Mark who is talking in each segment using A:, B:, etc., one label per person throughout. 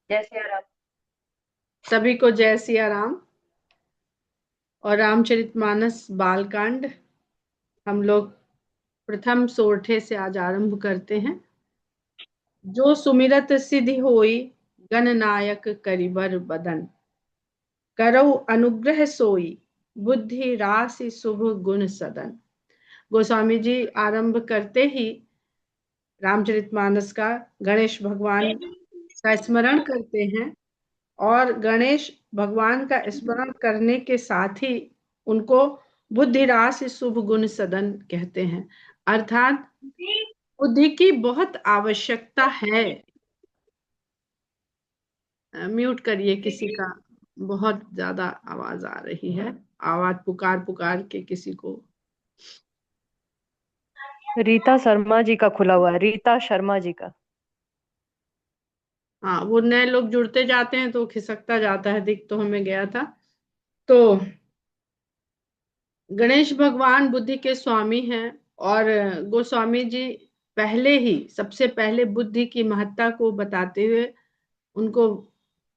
A: जय सिया राम।
B: सभी को जय सिया राम। और रामचरितमानस बालकांड हम लोग प्रथम सोरठे से आज आरंभ करते हैं। जो सुमिरत सिद्धि होई, गणनायक करिबर बदन, करौ अनुग्रह सोई, बुद्धि राशि शुभ गुण सदन। गोस्वामी जी आरंभ करते ही रामचरितमानस का गणेश भगवान का स्मरण करते हैं। और गणेश भगवान का स्मरण करने के साथ ही उनको बुद्धिरास शुभ गुण सदन कहते हैं। अर्थात बुद्धि की बहुत आवश्यकता है। म्यूट करिए किसी का, बहुत ज्यादा आवाज आ रही है। आवाज पुकार पुकार के किसी को।
A: रीता शर्मा जी का खुला हुआ है, रीता शर्मा जी का।
B: हाँ, वो नए लोग जुड़ते जाते हैं तो खिसकता जाता है, दिख तो हमें गया था। तो गणेश भगवान बुद्धि के स्वामी हैं। और गोस्वामी जी पहले ही सबसे पहले बुद्धि की महत्ता को बताते हुए उनको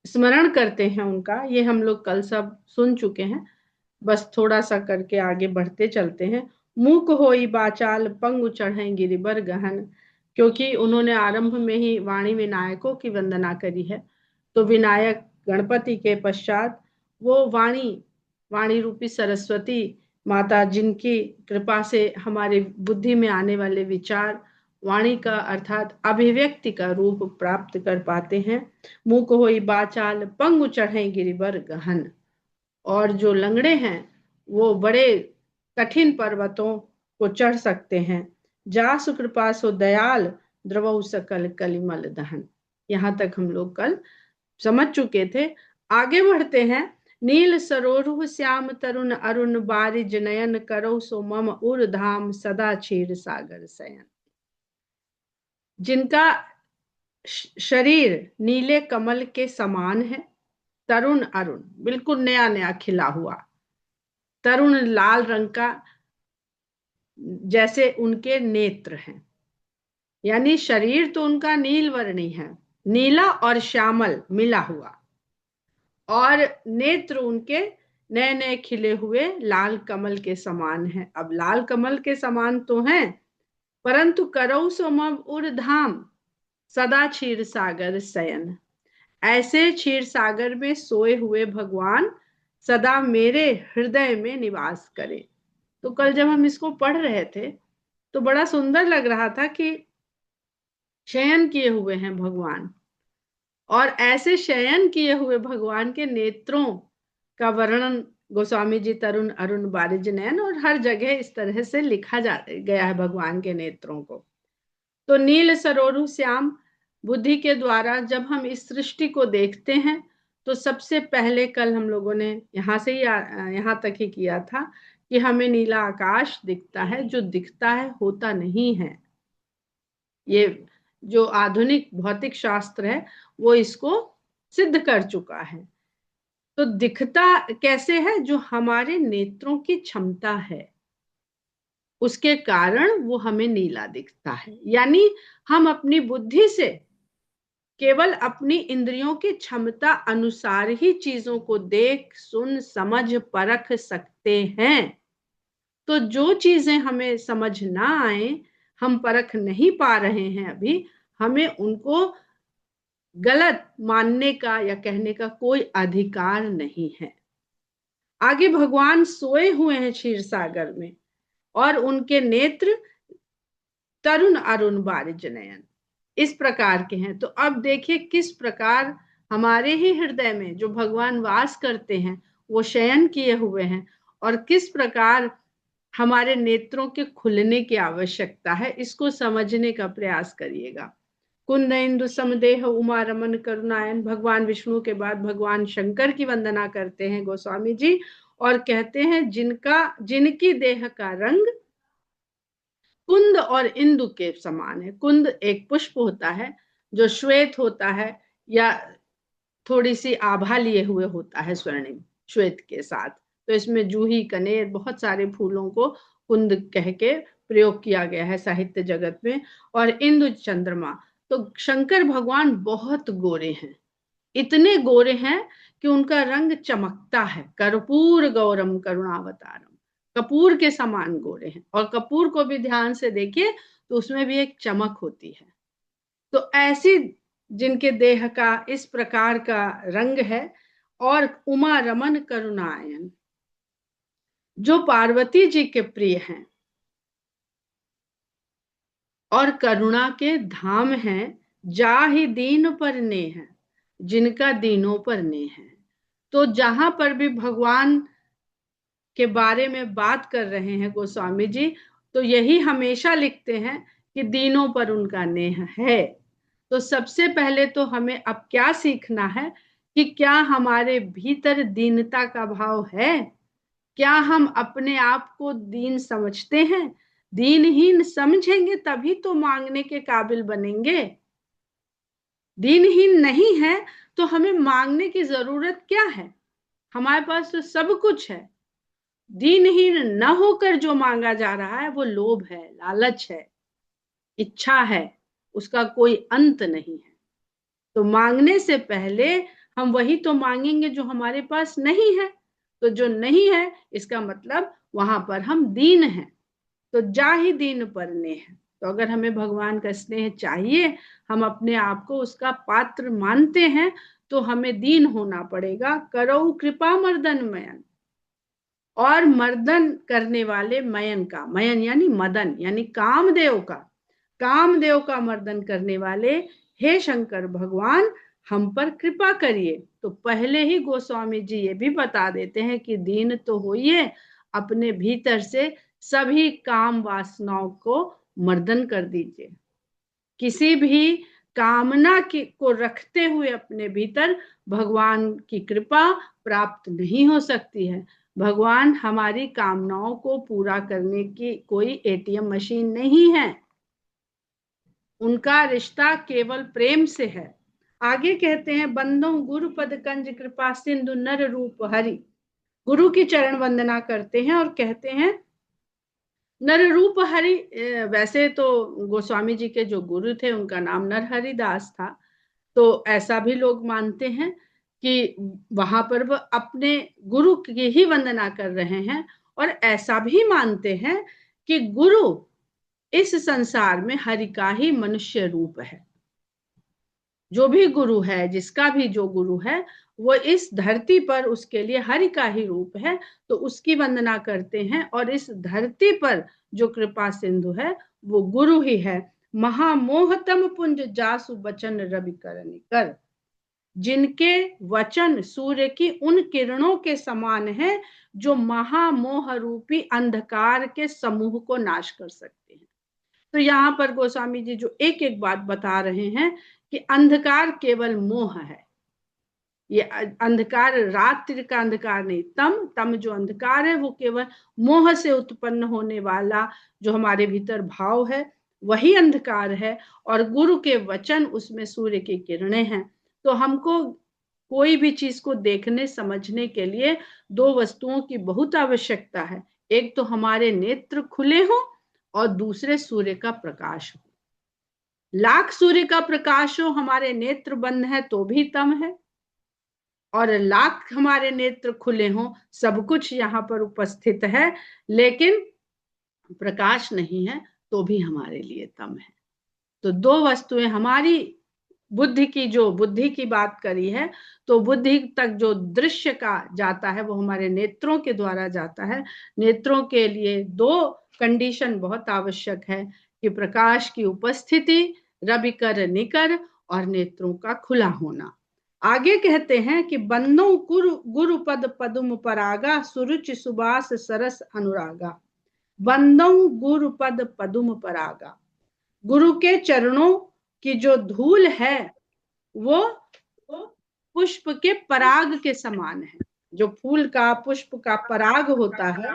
B: स्मरण करते हैं। उनका ये हम लोग कल सब सुन चुके हैं। बस थोड़ा सा करके आगे बढ़ते चलते हैं। मूक होई बाचाल पंगु चढ़े गिरिबर गहन। क्योंकि उन्होंने आरंभ में ही वाणी विनायकों की वंदना करी है, तो विनायक गणपति के पश्चात वो वाणी, वाणी रूपी सरस्वती माता, जिनकी कृपा से हमारे बुद्धि में आने वाले विचार वाणी का अर्थात अभिव्यक्ति का रूप प्राप्त कर पाते हैं। मूक होई बाचाल पंगु चढ़े गिरिबर गहन। और जो लंगड़े हैं वो बड़े कठिन पर्वतों को चढ़ सकते हैं। जासु कृपा सो दयाल, द्रवौ सकल कलिमल दहन। यहाँ तक हम लोग कल समझ चुके थे। आगे बढ़ते हैं। नील सरोरु श्याम तरुण अरुण बारिज नयन, करौ सो मम उर धाम सदा क्षीर सागर शयन। जिनका शरीर नीले कमल के समान है, तरुण अरुण बिल्कुल नया नया खिला हुआ, तरुण लाल रंग का जैसे उनके नेत्र हैं। यानी शरीर तो उनका नील वर्णी है, नीला और श्यामल मिला हुआ। और नेत्र उनके नए नए खिले हुए लाल कमल के समान है। अब लाल कमल के समान तो हैं, परंतु करौ सो मम उर धाम सदा क्षीर सागर शयन। ऐसे क्षीर सागर में सोए हुए भगवान सदा मेरे हृदय में निवास करे। तो कल जब हम इसको पढ़ रहे थे तो बड़ा सुंदर लग रहा था कि शयन किए हुए हैं भगवान। और ऐसे शयन किए हुए भगवान के नेत्रों का वर्णन गोस्वामी जी तरुण अरुण बारिज नयन और हर जगह इस तरह से लिखा जा गया है भगवान के नेत्रों को। तो नील सरोरु श्याम बुद्धि के द्वारा जब हम इस सृष्टि को देखते हैं तो सबसे पहले कल हम लोगों ने यहाँ से ही यहाँ तक ही किया था कि हमें नीला आकाश दिखता है, जो दिखता है होता नहीं है। ये जो आधुनिक भौतिक शास्त्र है वो इसको सिद्ध कर चुका है। तो दिखता कैसे है? जो हमारे नेत्रों की क्षमता है उसके कारण वो हमें नीला दिखता है। यानी हम अपनी बुद्धि से केवल अपनी इंद्रियों की क्षमता अनुसार ही चीजों को देख सुन समझ परख सकते हैं। तो जो चीजें हमें समझ ना आए, हम परख नहीं पा रहे हैं अभी, हमें उनको गलत मानने का या कहने का कोई अधिकार नहीं है। आगे भगवान सोए हुए हैं क्षीर सागर में और उनके नेत्र तरुण अरुण बारिज नयन इस प्रकार के हैं। तो अब देखिए किस प्रकार हमारे ही हृदय में जो भगवान वास करते हैं वो शयन किए हुए हैं, और किस प्रकार हमारे नेत्रों के खुलने की आवश्यकता है, इसको समझने का प्रयास करिएगा। कुंद इंदु समदेह उमा रमन करुणायन। भगवान विष्णु के बाद भगवान शंकर की वंदना करते हैं गोस्वामी जी और कहते हैं जिनका जिनकी देह का रंग कुंद और इंदु के समान है। कुंद एक पुष्प होता है जो श्वेत होता है या थोड़ी सी आभा लिए हुए होता है स्वर्णिम श्वेत के साथ। तो इसमें जूही कनेर बहुत सारे फूलों को कुंद कह के प्रयोग किया गया है साहित्य जगत में। और इंदु चंद्रमा। तो शंकर भगवान बहुत गोरे हैं, इतने गोरे हैं कि उनका रंग चमकता है। कर्पूर गौरम करुणावतारम, कपूर के समान गोरे हैं। और कपूर को भी ध्यान से देखिए तो उसमें भी एक चमक होती है। तो ऐसी जिनके देह का इस प्रकार का रंग है, और उमा रमन करुणायन, जो पार्वती जी के प्रिय हैं और करुणा के धाम हैं, जाहि दीन पर नेह, जिनका दीनों पर नेह है। तो जहां पर भी भगवान के बारे में बात कर रहे हैं गोस्वामी जी, तो यही हमेशा लिखते हैं कि दीनों पर उनका नेह है। तो सबसे पहले तो हमें अब क्या सीखना है कि क्या हमारे भीतर दीनता का भाव है? क्या हम अपने आप को दीन समझते हैं? दीनहीन समझेंगे तभी तो मांगने के काबिल बनेंगे। दीनहीन नहीं है तो हमें मांगने की जरूरत क्या है? हमारे पास तो सब कुछ है। दीनहीन न होकर जो मांगा जा रहा है वो लोभ है, लालच है, इच्छा है, उसका कोई अंत नहीं है। तो मांगने से पहले हम वही तो मांगेंगे जो हमारे पास नहीं है। तो जो नहीं है इसका मतलब वहां पर हम दीन हैं। तो जा ही दीन परने हैं। तो अगर हमें भगवान का स्नेह चाहिए, हम अपने आप को उसका पात्र मानते हैं, तो हमें दीन होना पड़ेगा। करो कृपा मर्दन मयन, और मर्दन करने वाले मयन का, मयन यानी मदन यानी कामदेव का, कामदेव का मर्दन करने वाले हे शंकर भगवान हम पर कृपा करिए। तो पहले ही गोस्वामी जी ये भी बता देते हैं कि दीन तो होइए, अपने भीतर से सभी काम वासनाओं को मर्दन कर दीजिए। किसी भी कामना को रखते हुए अपने भीतर भगवान की कृपा प्राप्त नहीं हो सकती है। भगवान हमारी कामनाओं को पूरा करने की कोई एटीएम मशीन नहीं है। उनका रिश्ता केवल प्रेम से है। आगे कहते हैं, बंदो गुरु पद कंज कृपा सिंधु नर रूप हरि। गुरु की चरण वंदना करते हैं और कहते हैं नर रूप हरि। वैसे तो गोस्वामी जी के जो गुरु थे उनका नाम नरहरि दास था। तो ऐसा भी लोग मानते हैं कि वहां पर वह अपने गुरु की ही वंदना कर रहे हैं। और ऐसा भी मानते हैं कि गुरु इस संसार में हरि का ही मनुष्य रूप है। जो भी गुरु है, जिसका भी जो गुरु है, वो इस धरती पर उसके लिए हरि का ही रूप है। तो उसकी वंदना करते हैं। और इस धरती पर जो कृपा सिंधु है वो गुरु ही है। महामोहतम पुंज जासु बचन रवि कर निकर, जिनके वचन सूर्य की उन किरणों के समान है जो महामोह रूपी अंधकार के समूह को नाश कर सकते हैं। तो यहाँ पर गोस्वामी जी जो एक एक बात बता रहे हैं कि अंधकार केवल मोह है। ये अंधकार रात्रि का अंधकार नहीं, तम तम जो अंधकार है वो केवल मोह से उत्पन्न होने वाला जो हमारे भीतर भाव है वही अंधकार है। और गुरु के वचन उसमें सूर्य की किरणें हैं। तो हमको कोई भी चीज को देखने समझने के लिए दो वस्तुओं की बहुत आवश्यकता है। एक तो हमारे नेत्र खुले हों और दूसरे सूर्य का प्रकाश हो। लाख सूर्य का प्रकाश हो, हमारे नेत्र बंद है तो भी तम है। और लाख हमारे नेत्र खुले हों, सब कुछ यहाँ पर उपस्थित है, लेकिन प्रकाश नहीं है तो भी हमारे लिए तम है। तो दो वस्तुएं हमारी बुद्धि की, जो बुद्धि की बात करी है, तो बुद्धि तक जो दृश्य का जाता है वो हमारे नेत्रों के द्वारा जाता है। नेत्रों के लिए दो कंडीशन बहुत आवश्यक है कि प्रकाश की उपस्थिति, रवि कर निकर, और नेत्रों का खुला होना। आगे कहते हैं कि बंदो गुरु पद पदुम परागा, सुरुचि सुबास सरस अनुरागा। बंदो गुरु पद पदुम परागा, गुरु के चरणों की जो धूल है वो पुष्प के पराग के समान है। जो फूल का, पुष्प का पराग होता है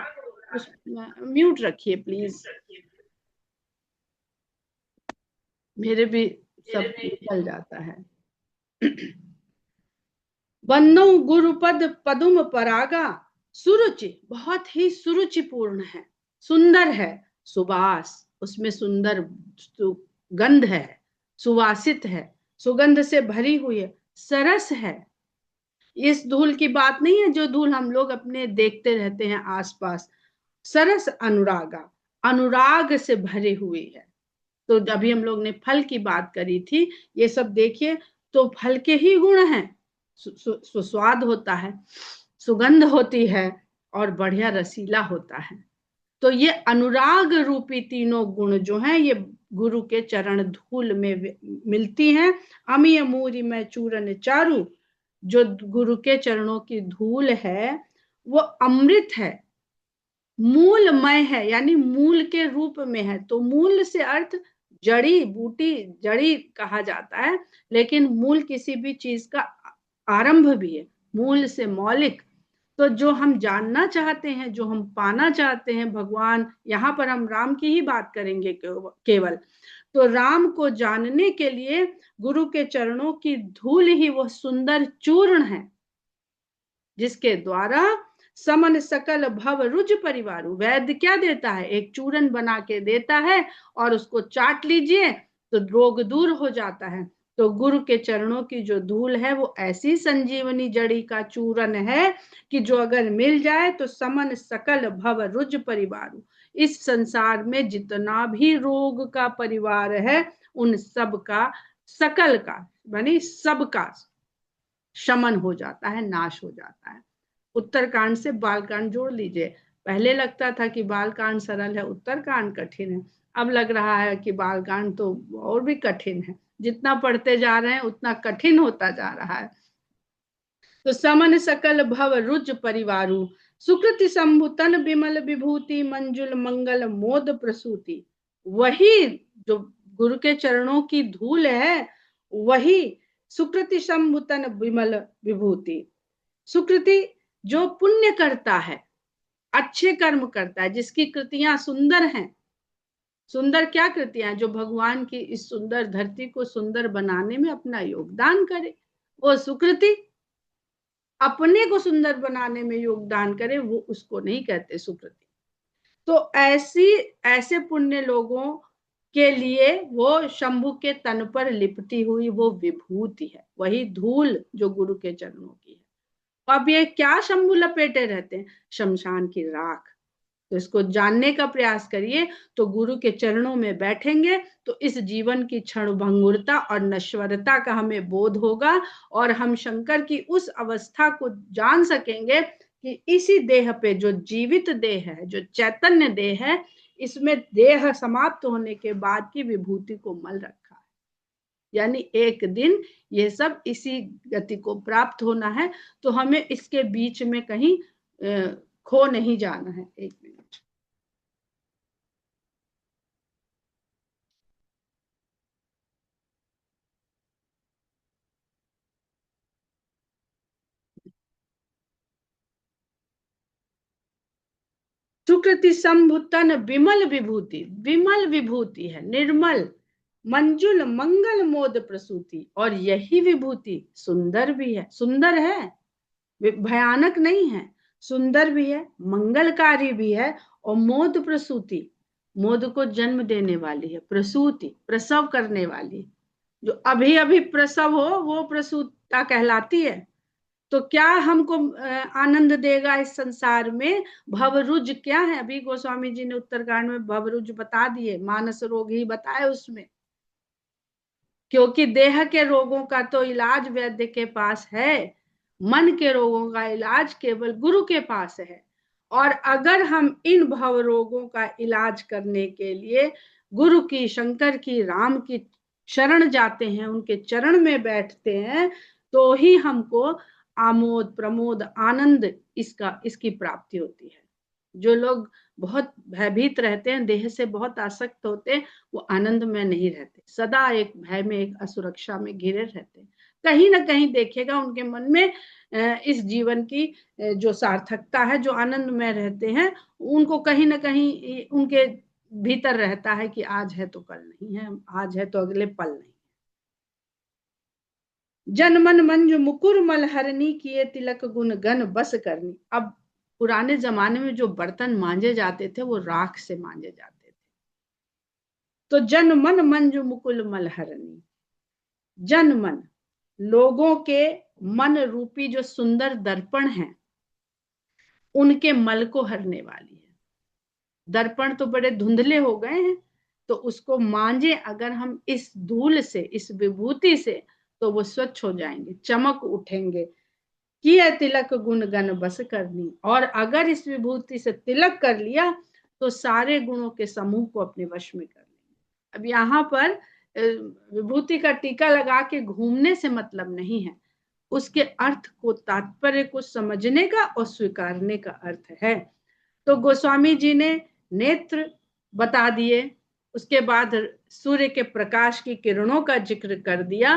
B: उस, म्यूट रखिए प्लीज, मेरे भी सब निकल जाता है। बन्नो गुरुपद पदुम परागा, सुरुचि बहुत ही सुरुचिपूर्ण है, सुंदर है। सुबास, उसमें सुंदर गंध है, सुवासित है, सुगंध से भरी हुई है। सरस है। इस धूल की बात नहीं है जो धूल हम लोग अपने देखते रहते हैं आसपास। सरस अनुरागा, अनुराग से भरे हुए है। तो अभी हम लोग ने फल की बात करी थी, ये सब देखिए तो फल के ही गुण हैं। सुस्वाद होता है, सुगंध होती है, और बढ़िया रसीला होता है। तो ये अनुराग रूपी तीनों गुण जो हैं ये गुरु के चरण धूल में मिलती हैं। अमीय मूरी में चूरन चारू, जो गुरु के चरणों की धूल है वो अमृत है, मूलमय है, यानी मूल के रूप में है। तो मूल से अर्थ जड़ी बूटी, जड़ी कहा जाता है, लेकिन मूल किसी भी चीज का आरंभ भी है, मूल से मौलिक। तो जो हम जानना चाहते हैं, जो हम पाना चाहते हैं भगवान, यहाँ पर हम राम की ही बात करेंगे केवल। तो राम को जानने के लिए गुरु के चरणों की धूल ही वो सुंदर चूर्ण है, जिसके द्वारा समन सकल भव रुज परिवारु। वैद्य क्या देता है? एक चूर्ण बना के देता है, और उसको चाट लीजिए तो रोग दूर हो जाता है। तो गुरु के चरणों की जो धूल है वो ऐसी संजीवनी जड़ी का चूर्ण है कि जो अगर मिल जाए तो समन सकल भव रुज परिवारु, इस संसार में जितना भी रोग का परिवार है उन सब का, सकल का यानी सबका शमन हो जाता है, नाश हो जाता है। उत्तरकांड से बालकांड जोड़ लीजिए। पहले लगता था कि बालकांड सरल है, उत्तरकांड कठिन है। अब लग रहा है कि बालकांड तो और भी कठिन है। जितना पढ़ते जा रहे हैं उतना कठिन होता जा रहा है। तो समन सकल भव रुज परिवारु, सुकृति संभुतन विमल विभूति मंजुल मंगल मोद प्रसूति। वही जो गुरु के चरणों की धूल है, वही सुकृति संभुतन विमल विभूति। सुकृति जो पुण्य करता है, अच्छे कर्म करता है, जिसकी कृतियां सुंदर हैं। सुंदर क्या कृतियां? जो भगवान की इस सुंदर धरती को सुंदर बनाने में अपना योगदान करे, वो सुकृति। अपने को सुंदर बनाने में योगदान करे, वो उसको नहीं कहते सुकृति। तो ऐसे पुण्य लोगों के लिए वो शंभु के तन पर लिपटी हुई वो विभूति है, वही धूल जो गुरु के चरणों की है। अब ये क्या शंभु लपेटे रहते हैं? शमशान की राख। तो इसको जानने का प्रयास करिए। तो गुरु के चरणों में बैठेंगे तो इस जीवन की क्षण भंगुरता और नश्वरता का हमें बोध होगा, और हम शंकर की उस अवस्था को जान सकेंगे कि इसी देह पे, जो जीवित देह है, जो चैतन्य देह है, इसमें देह समाप्त होने के बाद की विभूति को मल रखा है। यानी एक दिन ये सब इसी गति को प्राप्त होना है। तो हमें इसके बीच में कहीं खो नहीं जाना है। एक मिनट। सुकृति संभुतन विमल विभूति, विमल विभूति है, निर्मल, मंजुल मंगल मोद प्रसूति। और यही विभूति सुंदर भी है, सुंदर है, भयानक नहीं है, सुंदर भी है, मंगलकारी भी है, और मोद प्रसूति, मोद को जन्म देने वाली है, प्रसूति प्रसव करने वाली। जो अभी अभी प्रसव हो वो प्रसूता कहलाती है। तो क्या हमको आनंद देगा इस संसार में? भवरुज क्या है? अभी गोस्वामी जी ने उत्तरकांड में भवरुज बता दिए, मानस रोग ही बताए उसमें। क्योंकि देह के रोगों का तो इलाज वैद्य के पास है, मन के रोगों का इलाज केवल गुरु के पास है। और अगर हम इन भव रोगों का इलाज करने के लिए गुरु की, शंकर की, राम की शरण जाते हैं, उनके चरण में बैठते हैं, तो ही हमको आमोद प्रमोद आनंद इसकी प्राप्ति होती है। जो लोग बहुत भयभीत रहते हैं, देह से बहुत आसक्त होते हैं, वो आनंद में नहीं रहते, सदा एक भय में, एक असुरक्षा में घिरे रहते हैं। कहीं ना कहीं देखेगा उनके मन में इस जीवन की जो सार्थकता है, जो आनंद में रहते हैं, उनको कहीं ना कहीं उनके भीतर रहता है कि आज है तो कल नहीं है, आज है तो अगले पल नहीं। जन मन मंजु मुकुर मलहरनी, किए तिलक गुण गन बस करनी। अब पुराने जमाने में जो बर्तन मांजे जाते थे वो राख से मांजे जाते थे। तो जन मन मंजु मुकुल मलहरनी, जन मन लोगों के मन रूपी जो सुंदर दर्पण है उनके मल को हरने वाली है। दर्पण तो बड़े धुंधले हो गए हैं, तो उसको मांजे अगर हम इस धूल से, इस विभूति से, तो वो स्वच्छ हो जाएंगे, चमक उठेंगे। किए तिलक गुण गण बस करनी, और अगर इस विभूति से तिलक कर लिया तो सारे गुणों के समूह को अपने वश में कर लेंगे। अब यहाँ पर विभूति का टीका लगा के घूमने से मतलब नहीं है, उसके अर्थ को, तात्पर्य को समझने का और स्वीकारने का अर्थ है। तो गोस्वामी जी ने नेत्र बता दिए, उसके बाद सूर्य के प्रकाश की किरणों का जिक्र कर दिया,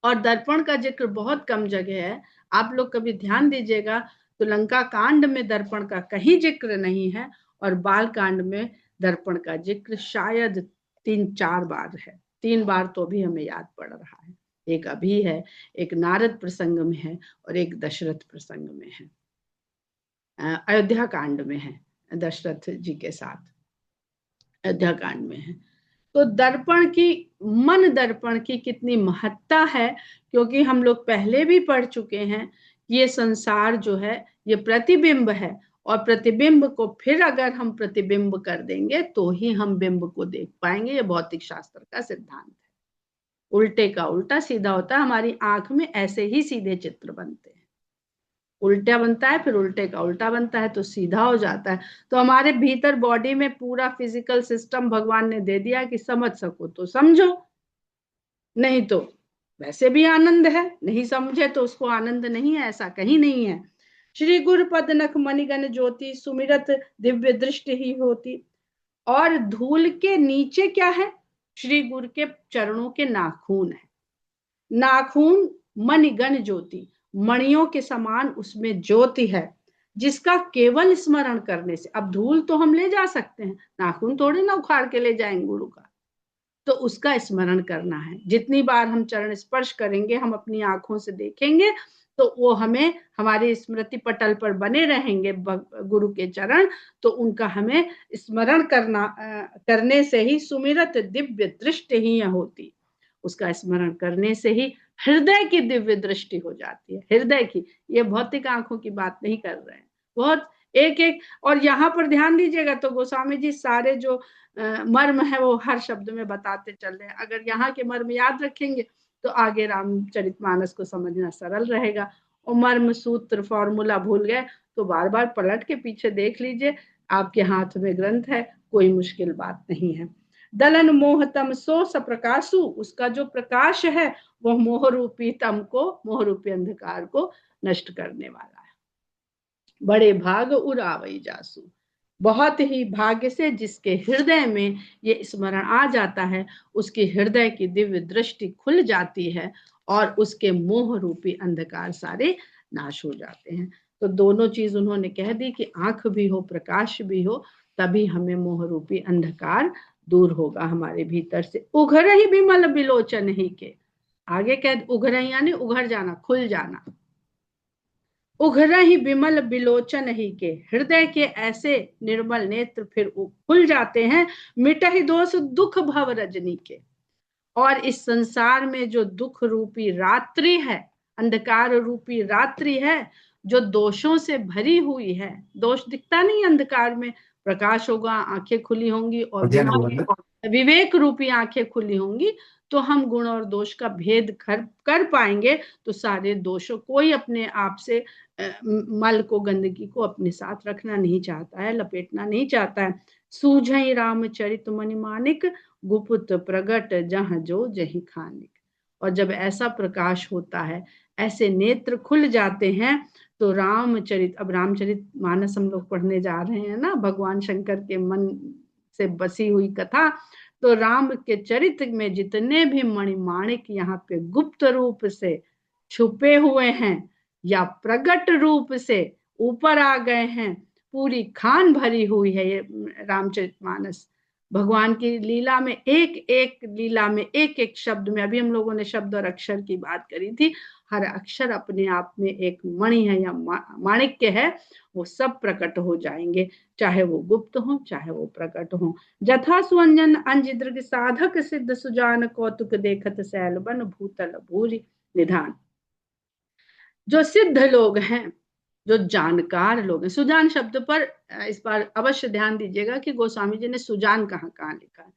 B: और दर्पण का जिक्र बहुत कम जगह है। आप लोग कभी ध्यान दीजिएगा तो लंका कांड में दर्पण का कहीं जिक्र नहीं है, और बाल कांड में दर्पण का जिक्र शायद 3-4 बार है। 3 बार तो भी हमें याद पड़ रहा है, एक अभी है, एक नारद प्रसंग में है, और एक दशरथ प्रसंग में है, अयोध्या कांड में है, दशरथ जी के साथ अयोध्या कांड में है। तो दर्पण की, मन दर्पण की कितनी महत्ता है, क्योंकि हम लोग पहले भी पढ़ चुके हैं कि ये संसार जो है ये प्रतिबिंब है, और प्रतिबिंब को फिर अगर हम प्रतिबिंब कर देंगे तो ही हम बिंब को देख पाएंगे। ये भौतिक शास्त्र का सिद्धांत है। उल्टे का उल्टा सीधा होता है, हमारी आंख में ऐसे ही सीधे चित्र बनते हैं। उल्टा बनता है, फिर उल्टे का उल्टा बनता है, तो सीधा हो जाता है। तो हमारे भीतर बॉडी में पूरा फिजिकल सिस्टम भगवान ने दे दिया कि समझ सको तो समझो, नहीं तो वैसे भी आनंद है, नहीं समझे तो उसको आनंद नहीं है, ऐसा कहीं नहीं है। श्री गुरु पद नख मणिगण ज्योति, सुमिरत दिव्य दृष्टि ही होती। और धूल के नीचे क्या है? श्री गुरु के चरणों के नाखून है। नाखून मणिगण ज्योति, मणियों के समान उसमें ज्योति है, जिसका केवल स्मरण करने से, अब धूल तो हम ले जा सकते हैं, नाखून थोड़े ना उखाड़ के ले जाएंगे गुरु का, तो उसका स्मरण करना है। जितनी बार हम चरण स्पर्श करेंगे, हम अपनी आंखों से देखेंगे, तो वो हमें हमारे स्मृति पटल पर बने रहेंगे गुरु के चरण, तो उनका हमें स्मरण करने से ही सुमिरत दिव्य दृष्टि ही होती। उसका स्मरण करने से ही हृदय की दिव्य दृष्टि हो जाती है, हृदय की। ये भौतिक आंखों की बात नहीं कर रहे हैं, बहुत एक एक। और यहाँ पर ध्यान दीजिएगा तो गोस्वामी जी सारे जो मर्म है वो हर शब्द में बताते चल रहे हैं। अगर यहाँ के मर्म याद रखेंगे तो आगे रामचरितमानस को समझना सरल रहेगा। और मर्म सूत्र फॉर्मूला भूल गए तो बार बार पलट के पीछे देख लीजिए, आपके हाथ में ग्रंथ है, कोई मुश्किल बात नहीं है। दलन मोह तम सो सप्रकाशु, उसका जो प्रकाश है वह मोह रूपी तम को, मोह रूपी अंधकार को नष्ट करने वाला है। बड़े भाग उरावई जासु, बहुत ही भाग्य से जिसके हृदय में ये स्मरण आ जाता है, उसके हृदय की दिव्य दृष्टि खुल जाती है, और उसके मोह रूपी अंधकार सारे नाश हो जाते हैं। तो दोनों चीज उन्होंने कह दी कि आंख भी हो, प्रकाश भी हो, तभी हमें मोह रूपी अंधकार दूर होगा हमारे भीतर से। उघर ही विमल बिलोचन ही के, आगे कह उघर यानी उघर जाना, खुल जाना। उघर ही विमल बिलोचन ही के, हृदय के ऐसे निर्मल नेत्र फिर खुल जाते हैं। मिट ही दोष दुख भव रजनी के, और इस संसार में जो दुख रूपी रात्रि है, अंधकार रूपी रात्रि है, जो दोषों से भरी हुई है, दोष दिखता नहीं अंधकार में, प्रकाश होगा, आंखें खुली होंगी, और विवेक रूपी आंखें खुली होंगी, तो हम गुण और दोष का भेद कर पाएंगे। तो सारे दोषों, कोई अपने आप से मल को, गंदगी को अपने साथ रखना नहीं चाहता है, लपेटना नहीं चाहता है। सूझई रामचरित मणि मानिक, गुप्त प्रगट जहां जो जही खानिक। और जब ऐसा प्रकाश होता है, ऐसे नेत्र खुल जाते हैं, तो रामचरित, अब रामचरित मानस हम लोग पढ़ने जा रहे हैं ना, भगवान शंकर के मन से बसी हुई कथा। तो राम के चरित्र में जितने भी मणिमाणिक यहाँ पे गुप्त रूप से छुपे हुए हैं या प्रगट रूप से ऊपर आ गए हैं, पूरी खान भरी हुई है ये रामचरितमानस। भगवान की लीला में, एक एक लीला में, एक एक शब्द में, अभी हम लोगों ने शब्द और अक्षर की बात करी थी, हर अक्षर अपने आप में एक मणि है या माणिक्य है, वो सब प्रकट हो जाएंगे, चाहे वो गुप्त हो चाहे वो प्रकट हो। जथा सुअंजन अंजिद्र साधक सिद्ध सुजान, कौतुक देखत सैल बन भूतल भूरी। निधान। जो सिद्ध लोग हैं, जो जानकार लोग हैं, सुजान शब्द पर इस बार अवश्य ध्यान दीजिएगा कि गोस्वामी जी ने सुजान कहाँ कहाँ लिखा है।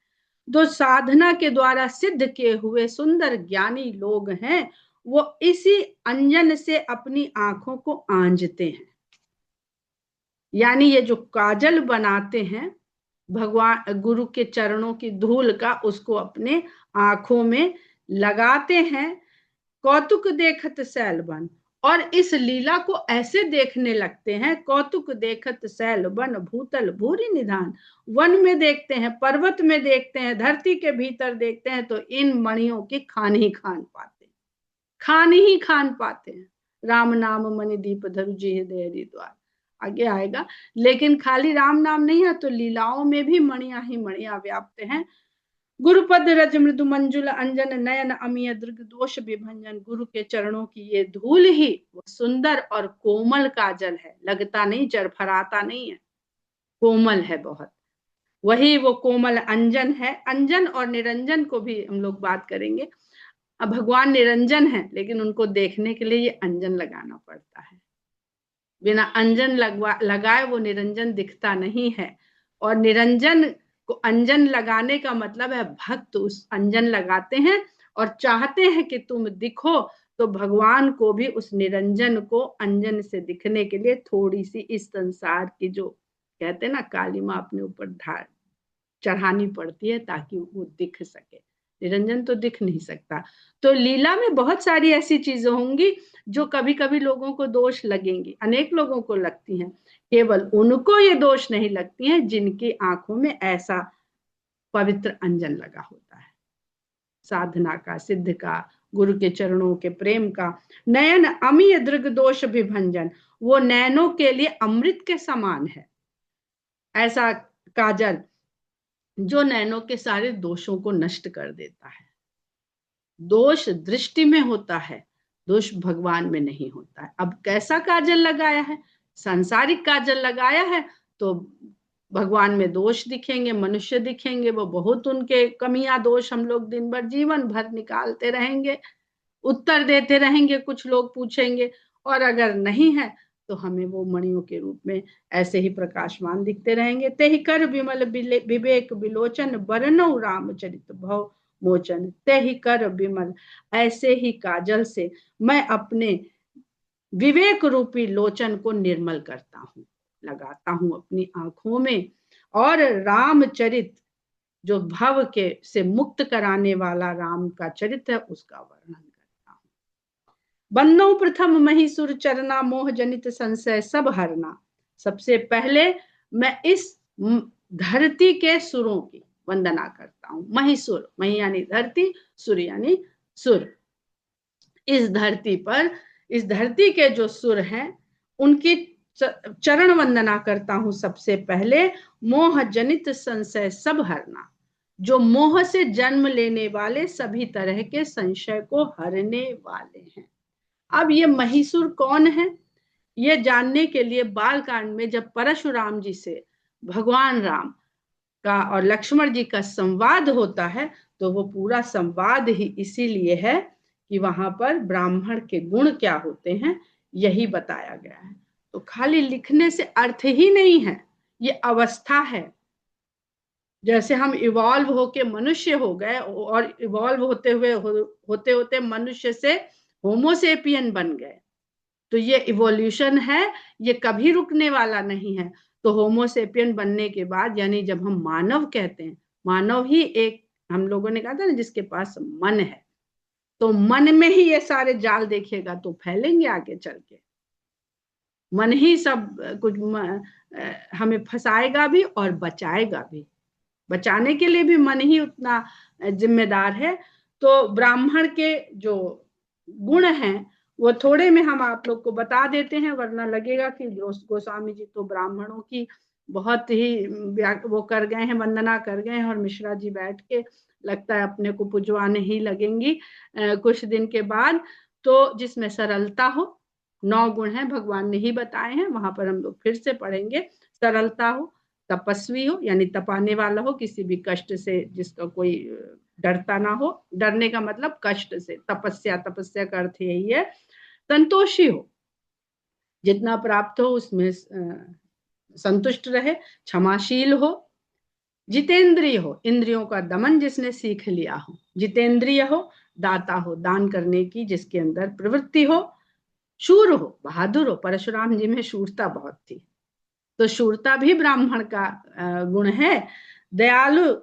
B: जो साधना के द्वारा सिद्ध किए हुए सुंदर ज्ञानी लोग हैं, वो इसी अंजन से अपनी आंखों को आंजते हैं। यानी ये जो काजल बनाते हैं भगवान गुरु के चरणों की धूल का, उसको अपने आंखों में लगाते हैं। कौतुक देखत सैल बन, और इस लीला को ऐसे देखने लगते हैं, कौतुक देखत सैल बन भूतल भूरि निधान। वन में देखते हैं, पर्वत में देखते हैं, धरती के भीतर देखते हैं, तो इन मणियों की खान ही खान पाते हैं, खान ही खान पाते हैं। राम नाम मणि दीप धरु जी हृदय हरिद्वार, आगे आएगा। लेकिन खाली राम नाम नहीं है, तो लीलाओं में भी मणियां ही मणियां व्याप्त हैं। गुरुपद रज मृदु मंजुल अंजन नयन अमीय दृग दोष विभंजन। गुरु के चरणों की ये धूल ही वो सुंदर और कोमल काजल है, लगता नहीं, जरफराता नहीं है, कोमल है बहुत। वही वो कोमल अंजन है। अंजन और निरंजन को भी हम लोग बात करेंगे। अब भगवान निरंजन है, लेकिन उनको देखने के लिए ये अंजन लगाना पड़ता है। बिना अंजन लगाए वो निरंजन दिखता नहीं है। और निरंजन को अंजन लगाने का मतलब है भक्त उस अंजन लगाते हैं और चाहते हैं कि तुम दिखो, तो भगवान को भी उस निरंजन को अंजन से दिखने के लिए थोड़ी सी इस संसार की जो कहते हैं ना कालिमा अपने ऊपर धार चढ़ानी पड़ती है, ताकि वो दिख सके। निरंजन तो दिख नहीं सकता। तो लीला में बहुत सारी ऐसी चीजें होंगी जो कभी कभी लोगों को दोष लगेंगी, अनेक लोगों को लगती हैं, केवल उनको ये दोष नहीं लगती हैं जिनकी आंखों में ऐसा पवित्र अंजन लगा होता है, साधना का, सिद्ध का, गुरु के चरणों के प्रेम का। नयन अमीय दृग दोष विभंजन, वो नैनों के लिए अमृत के समान है, ऐसा काजल जो नैनों के सारे दोषों को नष्ट कर देता है। दोष दृष्टि में होता है, दोष भगवान में नहीं होता है। अब कैसा काजल लगाया है? सांसारिक काजल लगाया है तो भगवान में दोष दिखेंगे, मनुष्य दिखेंगे, वो बहुत उनके कमियां दोष हम लोग दिन भर जीवन भर निकालते रहेंगे, उत्तर देते रहेंगे, कुछ लोग पूछेंगे, और अगर नहीं है तो हमें वो मणियों के रूप में ऐसे ही प्रकाशमान दिखते रहेंगे। ते ही कर विमल विवेक विलोचन बरनौ रामचरित भव मोचन। ते ही कर विमल, ऐसे ही काजल से मैं अपने विवेक रूपी लोचन को निर्मल करता हूँ, लगाता हूँ अपनी आंखों में, और रामचरित जो भव के से मुक्त कराने वाला राम का चरित्र है उसका वर्णन करता हूँ। बन्नो प्रथम महिसुर चरना मोह जनित संशय सब हरना। सबसे पहले मैं इस धरती के सुरों की वंदना करता हूँ। महिसुर, मही यानी धरती, सुर यानी सुर। इस धरती पर, इस धरती के जो सुर हैं उनकी चरण वंदना करता हूँ सबसे पहले। मोह जनित संशय सब हरना, जो मोह से जन्म लेने वाले सभी तरह के संशय को हरने वाले हैं। अब ये महिसुर कौन है, ये जानने के लिए बाल कांड में जब परशुराम जी से भगवान राम का और लक्ष्मण जी का संवाद होता है, तो वो पूरा संवाद ही इसीलिए है कि वहां पर ब्राह्मण के गुण क्या होते हैं यही बताया गया है। तो खाली लिखने से अर्थ ही नहीं है, ये अवस्था है। जैसे हम इवॉल्व होके मनुष्य हो गए और इवॉल्व होते होते मनुष्य से होमोसेपियन बन गए, तो ये इवोल्यूशन है, ये कभी रुकने वाला नहीं है। तो होमोसेपियन बनने के बाद, यानी जब हम मानव कहते हैं, मानव ही एक, हम लोगों ने कहा था ना, जिसके पास मन है, तो मन में ही ये सारे जाल देखिएगा तो फैलेंगे आगे चल के। मन ही सब कुछ हमें फंसाएगा भी और बचाएगा भी, बचाने के लिए भी मन ही उतना जिम्मेदार है। तो ब्राह्मण के जो गुण हैं वो थोड़े में हम आप लोग को बता देते हैं, वरना लगेगा कि गोस्वामी जी तो ब्राह्मणों की बहुत ही वो कर गए हैं, वंदना कर गए हैं, और मिश्रा जी बैठ के लगता है अपने को पुजवाने ही लगेंगी कुछ दिन के बाद। तो जिसमें सरलता हो, 9 गुण हैं भगवान ने ही बताए हैं, वहां पर हम लोग फिर से पढ़ेंगे। सरलता हो, तपस्वी हो यानी तपाने वाला हो, किसी भी कष्ट से जिसका कोई डरता ना हो, डरने का मतलब कष्ट से, तपस्या, तपस्या का अर्थ यही है। संतोषी हो, जितना प्राप्त हो उसमें संतुष्ट रहे, क्षमाशील हो, जितेंद्रिय हो, इंद्रियों का दमन जिसने सीख लिया हो, जितेंद्रिय हो, दाता हो, दान करने की जिसके अंदर प्रवृत्ति हो, शूर हो, बहादुर हो, परशुराम जी में शूरता बहुत थी, तो शूरता भी ब्राह्मण का गुण है, दयालु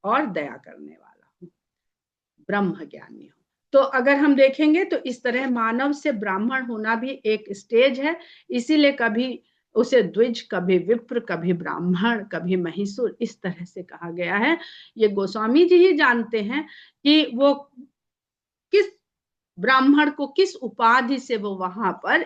B: और दया करने वाला हो, ब्रह्म ज्ञानी हो। तो अगर हम देखेंगे तो इस तरह मानव से ब्राह्मण होना भी एक स्टेज है, इसीलिए कभी उसे द्विज, कभी विप्र, कभी ब्राह्मण, कभी महिषुर, इस तरह से कहा गया है। ये गोस्वामी जी ही जानते हैं कि वो किस ब्राह्मण को किस उपाधि से वो वहां पर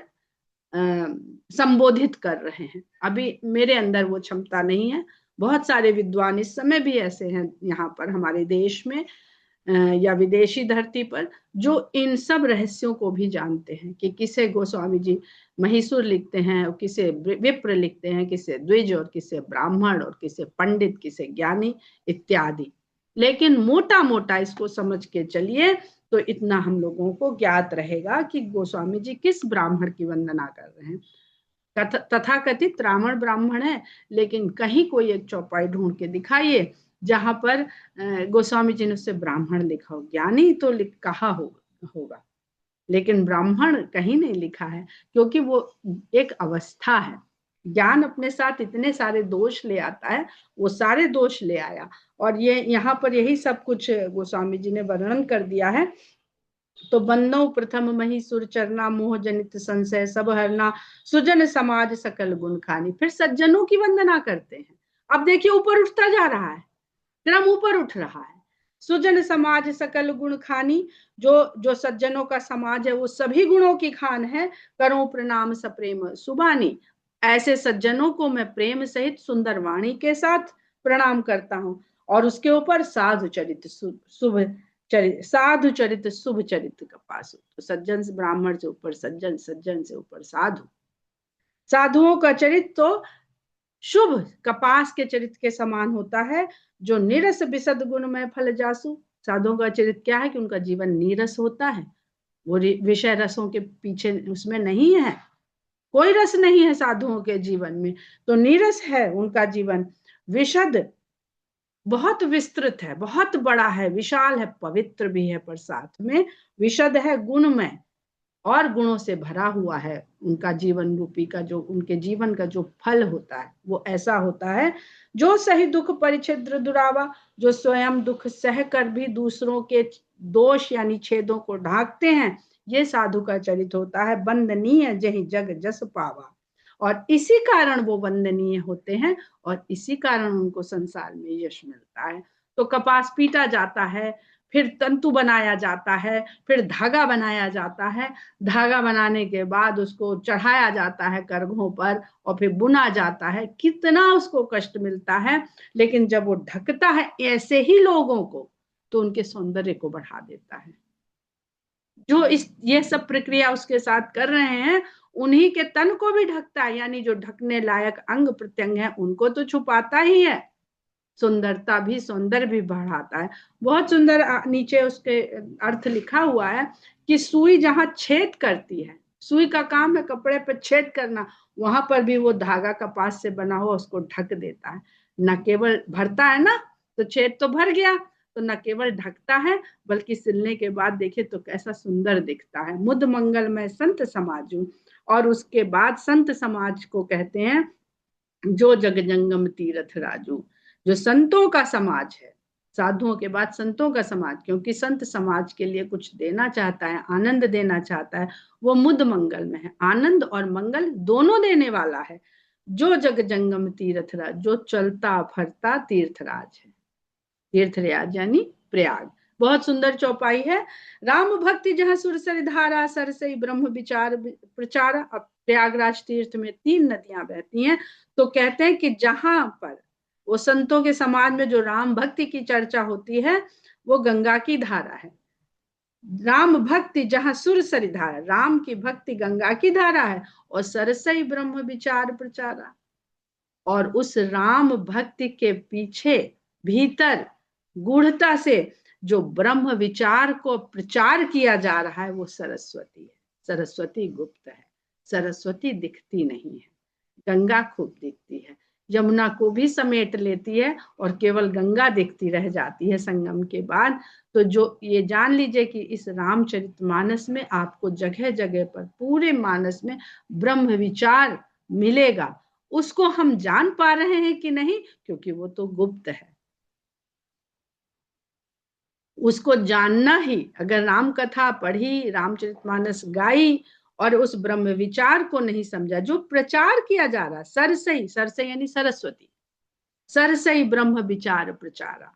B: संबोधित कर रहे हैं। अभी मेरे अंदर वो क्षमता नहीं है। बहुत सारे विद्वान इस समय भी ऐसे हैं यहाँ पर हमारे देश में या विदेशी धरती पर, जो इन सब रहस्यों को भी जानते हैं कि किसे गोस्वामी जी महिषुर लिखते हैं, और किसे विप्र लिखते हैं, किसे द्विज, और किसे ब्राह्मण, और किसे पंडित, किसे ज्ञानी इत्यादि। लेकिन मोटा मोटा इसको समझ के चलिए तो इतना हम लोगों को ज्ञात रहेगा कि गोस्वामी जी किस ब्राह्मण की वंदना कर रहे हैं। तथाकथित ब्राह्मण ब्राह्मण है, लेकिन कहीं कोई एक चौपाई ढूंढ के दिखाइए जहां पर गोस्वामी जी ने उससे ब्राह्मण लिखा हो। ज्ञानी तो कहा होगा, लेकिन ब्राह्मण कहीं नहीं लिखा है, क्योंकि वो एक अवस्था है। ज्ञान अपने साथ इतने सारे दोष ले आता है, वो सारे दोष ले आया, और ये यहाँ पर यही सब कुछ गोस्वामी जी ने वर्णन कर दिया है। तो बन्नो प्रथम महिषुर चरना, मोह जनित संशय सब हरना, सुजन समाज सकल गुण खानी। फिर सज्जनों की वंदना करते हैं। अब देखिए ऊपर उठता जा रहा है, क्रम ऊपर उठ रहा है। सुजन समाज सकल गुण खानी, जो जो सज्जनों का समाज है वो सभी गुणों की खान है। करो प्रणाम सप्रेम सुबानी, ऐसे सज्जनों को मैं प्रेम सहित सुंदर वाणी के साथ प्रणाम करता हूं। और उसके ऊपर साधु चरित शुभ चरित, साधु चरित शुभ चरित कपासु, तो सज्जन से ब्राह्मण से ऊपर सज्जन, सज्जन से ऊपर साधु। साधुओं का चरित तो शुभ कपास के चरित्र के समान होता है, जो नीरस विशद गुण में फल जासु। साधुओं का चरित्र क्या है कि उनका जीवन नीरस होता है, वो विषय रसों के पीछे उसमें नहीं है, कोई रस नहीं है साधुओं के जीवन में, तो नीरस है उनका जीवन। विशद बहुत विस्तृत है, बहुत बड़ा है, विशाल है, पवित्र भी है, पर साथ में विशद है, गुणमय और गुणों से भरा हुआ है। उनका जीवन रूपी का जो उनके जीवन का जो फल होता है वो ऐसा होता है, जो सही दुख परिच्छिद्र दुरावा, जो स्वयं दुख सह कर भी दूसरों के दोष यानी छेदों को ढांकते हैं, ये साधु का चरित्र होता है। वंदनीय जहि जग जस पावा, और इसी कारण वो वंदनीय होते हैं, और इसी कारण उनको संसार में यश मिलता है। तो कपास पीटा जाता है, फिर तंतु बनाया जाता है, फिर धागा बनाया जाता है, धागा बनाने के बाद उसको चढ़ाया जाता है करघों पर, और फिर बुना जाता है। कितना उसको कष्ट मिलता है, लेकिन जब वो ढकता है ऐसे ही लोगों को, तो उनके सौंदर्य को बढ़ा देता है। जो ये सब प्रक्रिया उसके साथ कर रहे हैं, उन्हीं के तन को भी ढकता है, यानी जो ढकने लायक अंग प्रत्यंग है उनको तो छुपाता ही है। सुंदरता भी, सौंदर्य भी बढ़ाता है। बहुत सुंदर नीचे उसके अर्थ लिखा हुआ है कि सुई जहां छेद करती है, सुई का काम है कपड़े पर छेद करना, वहां पर भी वो धागा कपास से बना हुआ उसको ढक देता है। न केवल भरता है ना, तो छेद तो भर गया, तो न केवल ढकता है बल्कि सिलने के बाद देखे तो कैसा सुंदर दिखता है। मुद मंगलमय संत समाजू, और उसके बाद संत समाज को कहते हैं जो जग जंगम तीर्थ राजू, जो संतों का समाज है। साधुओं के बाद संतों का समाज, क्योंकि संत समाज के लिए कुछ देना चाहता है, आनंद देना चाहता है, वो मुद मंगल में है, आनंद और मंगल दोनों देने वाला है। जो जग जंगम तीर्थराज, जो चलता फिरता तीर्थराज है, तीर्थराज यानी प्रयाग। बहुत सुंदर चौपाई है। राम भक्ति जहाँ सुरसर धारा, सरसई ब्रह्म विचार प्रचार। अब प्रयागराज तीर्थ में 3 नदियां बहती हैं, तो कहते हैं कि जहां पर वो संतों के समाज में जो राम भक्ति की चर्चा होती है, वो गंगा की धारा है। राम भक्ति जहां सुरसरी धारा, राम की भक्ति गंगा की धारा है, और सरसई ब्रह्म विचार प्रचारा, और उस राम भक्ति के पीछे भीतर गूढ़ता से जो ब्रह्म विचार को प्रचार किया जा रहा है वो सरस्वती है। सरस्वती गुप्त है, सरस्वती दिखती नहीं है, गंगा खूब दिखती है, यमुना को भी समेट लेती है और केवल गंगा दिखती रह जाती है संगम के बाद। तो जो ये जान लीजिए कि इस रामचरितमानस में आपको जगह जगह पर पूरे मानस में ब्रह्म विचार मिलेगा। उसको हम जान पा रहे हैं कि नहीं, क्योंकि वो तो गुप्त है। उसको जानना ही, अगर राम कथा पढ़ी, रामचरितमानस गाई और उस ब्रह्म विचार को नहीं समझा जो प्रचार किया जा रहा, सरसई, सरसई यानी सरस्वती, सरसई ब्रह्म विचार प्रचारा,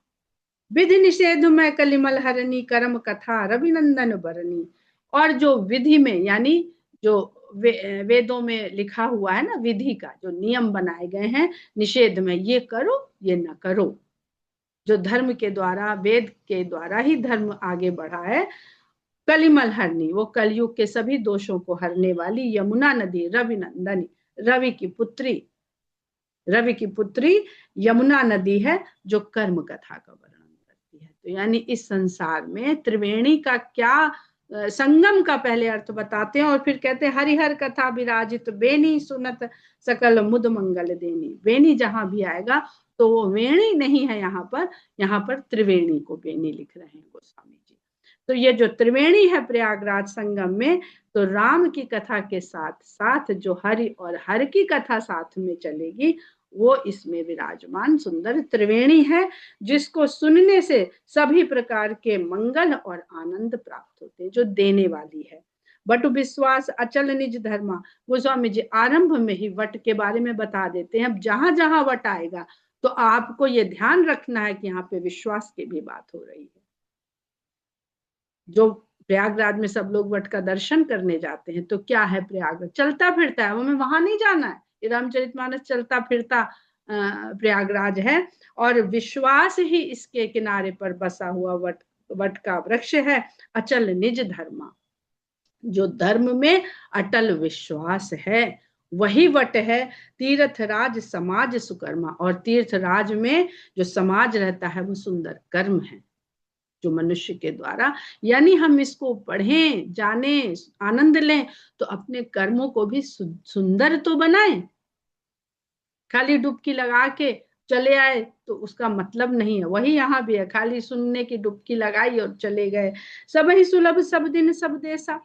B: विधि निषेध में कलिमल हरनी, कर्म कथा रविनंदन बरनी। और जो विधि में यानी जो वेदों में लिखा हुआ है ना, विधि का जो नियम बनाए गए हैं, निषेध में ये करो ये न करो, जो धर्म के द्वारा, वेद के द्वारा ही धर्म आगे बढ़ा है। कलिमल हरनी, वो कलयुग के सभी दोषों को हरने वाली यमुना नदी, रवि नंदनी, रवि की पुत्री, रवि की पुत्री यमुना नदी है जो कर्म कथा का वर्णन करती है। तो यानी इस संसार में त्रिवेणी का क्या, संगम का पहले अर्थ बताते हैं और फिर कहते हैं हरिहर कथा विराजित बेनी, सुनत सकल मुद मंगल देनी। बेनी जहां भी आएगा तो वो वेणी नहीं है, यहाँ पर त्रिवेणी को बेनी लिख रहे हैं गोस्वामी जी। तो ये जो त्रिवेणी है प्रयागराज संगम में, तो राम की कथा के साथ साथ जो हरि और हर की कथा साथ में चलेगी, वो इसमें विराजमान सुंदर त्रिवेणी है, जिसको सुनने से सभी प्रकार के मंगल और आनंद प्राप्त होते हैं, जो देने वाली है। बटु विश्वास अचल निज धर्मा, गोस्वामी जी आरंभ में ही वट के बारे में बता देते हैं। अब जहां जहां वट आएगा तो आपको ये ध्यान रखना है कि यहाँ पे विश्वास की भी बात हो रही है। जो प्रयागराज में सब लोग वट का दर्शन करने जाते हैं, तो क्या है प्रयागराज, चलता फिरता है, हमें वहां नहीं जाना है। रामचरितमानस चलता फिरता प्रयागराज है, और विश्वास ही इसके किनारे पर बसा हुआ वट का वृक्ष है। अचल निज धर्मा, जो धर्म में अटल विश्वास है वही वट है। तीर्थराज समाज सुकर्मा, और तीर्थराज में जो समाज रहता है वो सुंदर कर्म है जो मनुष्य के द्वारा, यानी हम इसको पढ़ें, जाने, आनंद लें, तो अपने कर्मों को भी सुंदर तो बनाएं। खाली डुबकी लगा के चले आए तो उसका मतलब नहीं है। वही यहाँ भी है, खाली सुनने की डुबकी लगाई और चले गए। सब ही सुलभ सब दिन सब देसा,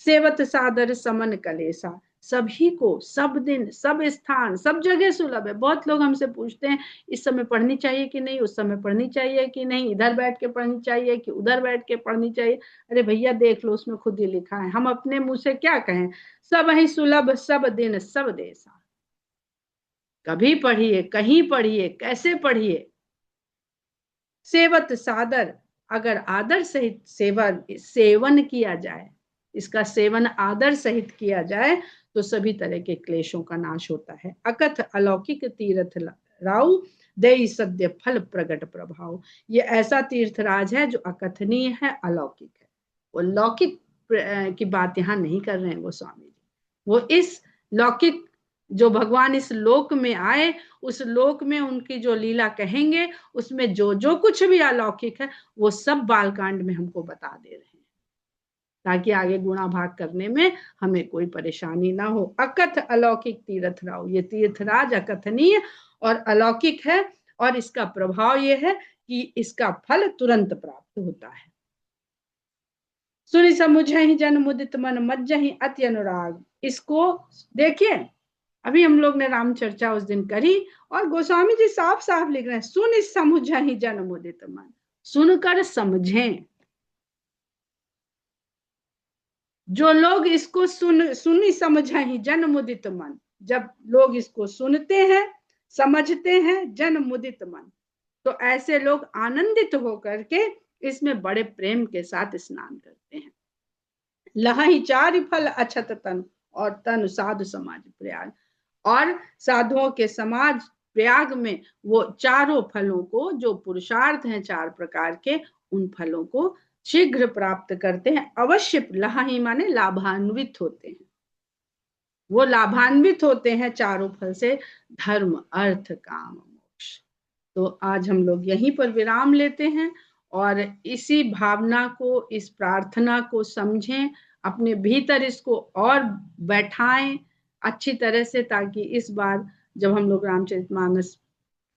B: सेवत सादर समन कलेसा। सभी को सब दिन सब स्थान सब जगह सुलभ है। बहुत लोग हमसे पूछते हैं इस समय पढ़नी चाहिए कि नहीं, उस समय पढ़नी चाहिए कि नहीं, इधर बैठ के पढ़नी चाहिए कि उधर बैठ के पढ़नी चाहिए। अरे भैया देख लो, उसमें खुद ही लिखा है, हम अपने मुंह से क्या कहें। सब ही सुलभ सब दिन सब देसा, कभी पढ़िए, कहीं पढ़िए, कैसे पढ़िए। सेवत सादर, अगर आदर सहित सेवन किया जाए, इसका सेवन आदर सहित किया जाए तो सभी तरह के क्लेशों का नाश होता है। अकथ अलौकिक तीर्थ राउ, दई सद्य फल प्रगट प्रभाव। ये ऐसा तीर्थराज है जो अकथनीय है, अलौकिक है। वो लौकिक की बात यहाँ नहीं कर रहे हैं गोस्वामी जी, वो इस लौकिक जो भगवान इस लोक में आए, उस लोक में उनकी जो लीला कहेंगे, उसमें जो जो कुछ भी अलौकिक है वो सब बालकांड में हमको बता दे रहे हैं, ताकि आगे गुणा भाग करने में हमें कोई परेशानी ना हो। अकथ अलौकिक तीर्थ राव, ये तीर्थराज अकथनीय और अलौकिक है, और इसका प्रभाव ये है कि इसका फल तुरंत प्राप्त होता है। सुनि समुझहि जन मुदित मन मज्जहि अति अनुराग। इसको देखिए, अभी हम लोग ने राम चर्चा उस दिन करी और गोस्वामी जी साफ साफ लिख रहे हैं, सुन समुझहि जन मुदित मन, सुनकर समझें। जो लोग इसको सुनी समझहि जन मुदित मन, जब लोग इसको सुनते हैं, समझते हैं, जन मुदित मन, तो ऐसे लोग आनंदित होकर के इसमें बड़े प्रेम के साथ स्नान करते हैं। लहहि चारि फल अछत तन, और तन साधु समाज प्रयाग, और साधुओं के समाज प्रयाग में वो चारों फलों को, जो पुरुषार्थ हैं चार प्रकार के, उन फलों को शीघ्र प्राप्त करते हैं। अवश्य लहाही माने लाभान्वित होते हैं। वो लाभान्वित होते हैं चारों फल से, धर्म अर्थ काम मोक्ष। तो आज हम लोग यहीं पर विराम लेते हैं और इसी भावना को, इस प्रार्थना को समझें, अपने भीतर इसको और बैठाएं अच्छी तरह से, ताकि इस बार जब हम लोग रामचरितमानस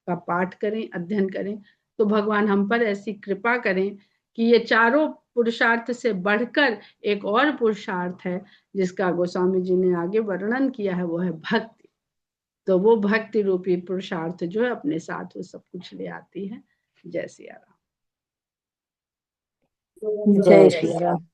B: का पाठ करें, अध्ययन करें, तो भगवान हम पर ऐसी कृपा करें कि ये चारों पुरुषार्थ से बढ़कर एक और पुरुषार्थ है जिसका गोस्वामी जी ने आगे वर्णन किया है, वो है भक्ति। तो वो भक्ति रूपी पुरुषार्थ जो है अपने साथ वो सब कुछ ले आती है। जय सिया राम।
A: जय श्री राम।